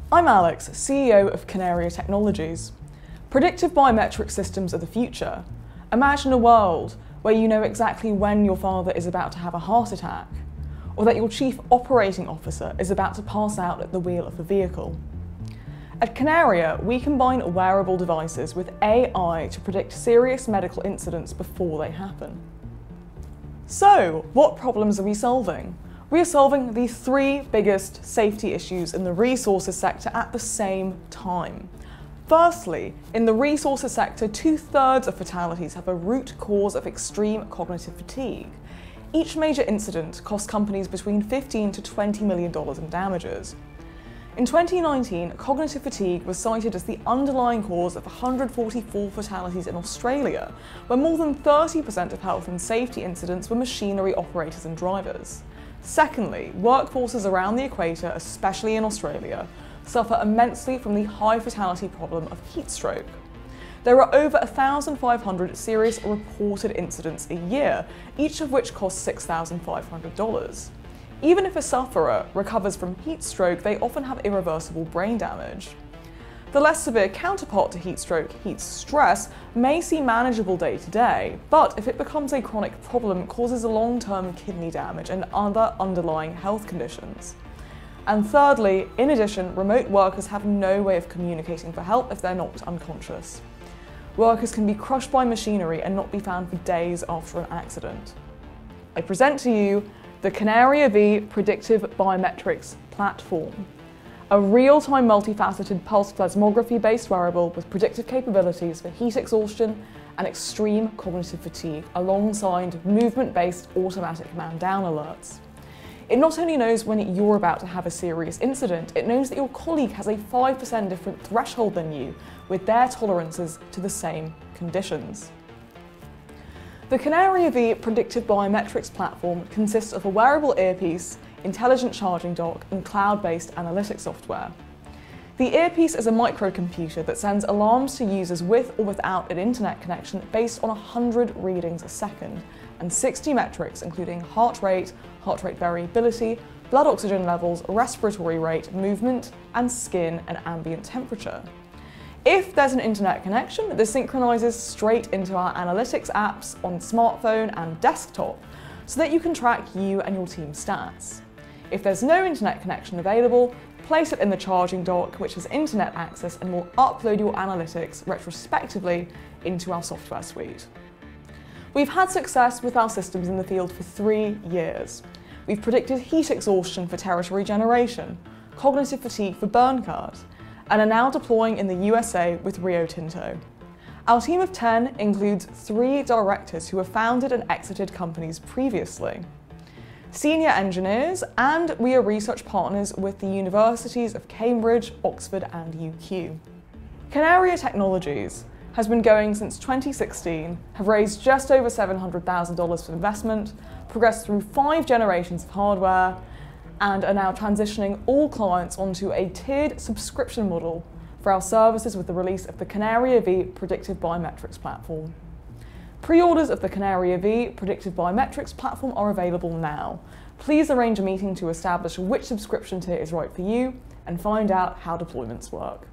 I'm Alex, CEO of Canaria Technologies. Predictive biometric systems are the future. Imagine a world where you know exactly when your father is about to have a heart attack, or that your chief operating officer is about to pass out at the wheel of a vehicle. At Canaria, we combine wearable devices with AI to predict serious medical incidents before they happen. So, what problems are we solving? We are solving the three biggest safety issues in the resources sector at the same time. Firstly, in the resources sector, 2/3 of fatalities have a root cause of extreme cognitive fatigue. Each major incident costs companies between $15 to $20 million in damages. In 2019, cognitive fatigue was cited as the underlying cause of 144 fatalities in Australia, where more than 30% of health and safety incidents were machinery operators and drivers. Secondly, workforces around the equator, especially in Australia, suffer immensely from the high fatality problem of heat stroke. There are over 1,500 serious reported incidents a year, each of which costs $6,500. Even if a sufferer recovers from heat stroke, they often have irreversible brain damage. The less severe counterpart to heat stroke, heat stress, may seem manageable day to day, but if it becomes a chronic problem, it causes long-term kidney damage and other underlying health conditions. And thirdly, in addition, remote workers have no way of communicating for help if they're knocked unconscious. Workers can be crushed by machinery and not be found for days after an accident. I present to you the Canaria V Predictive Biometrics Platform, a real-time multifaceted pulse plasmography-based wearable with predictive capabilities for heat exhaustion and extreme cognitive fatigue, alongside movement-based automatic man-down alerts. It not only knows when you're about to have a serious incident, it knows that your colleague has a 5% different threshold than you, with their tolerances to the same conditions. The Canaria V Predictive Biometrics Platform consists of a wearable earpiece, intelligent charging dock, and cloud-based analytics software. The earpiece is a microcomputer that sends alarms to users with or without an internet connection based on 100 readings a second, and 60 metrics including heart rate variability, blood oxygen levels, respiratory rate, movement, and skin and ambient temperature. If there's an internet connection, this synchronizes straight into our analytics apps on smartphone and desktop so that you can track you and your team's stats. If there's no internet connection available, place it in the charging dock, which has internet access and will upload your analytics retrospectively into our software suite. We've had success with our systems in the field for 3 years. We've predicted heat exhaustion for territory generation, cognitive fatigue for burn cars, and are now deploying in the USA with Rio Tinto. Our team of 10 includes 3 directors who have founded and exited companies previously, senior engineers, and we are research partners with the universities of Cambridge, Oxford, and UQ. Canaria Technologies has been going since 2016, have raised just over $700,000 for investment, progressed through 5 generations of hardware, and are now transitioning all clients onto a tiered subscription model for our services with the release of the Canaria V Predictive Biometrics Platform. Pre-orders of the Canaria V Predictive Biometrics Platform are available now. Please arrange a meeting to establish which subscription tier is right for you and find out how deployments work.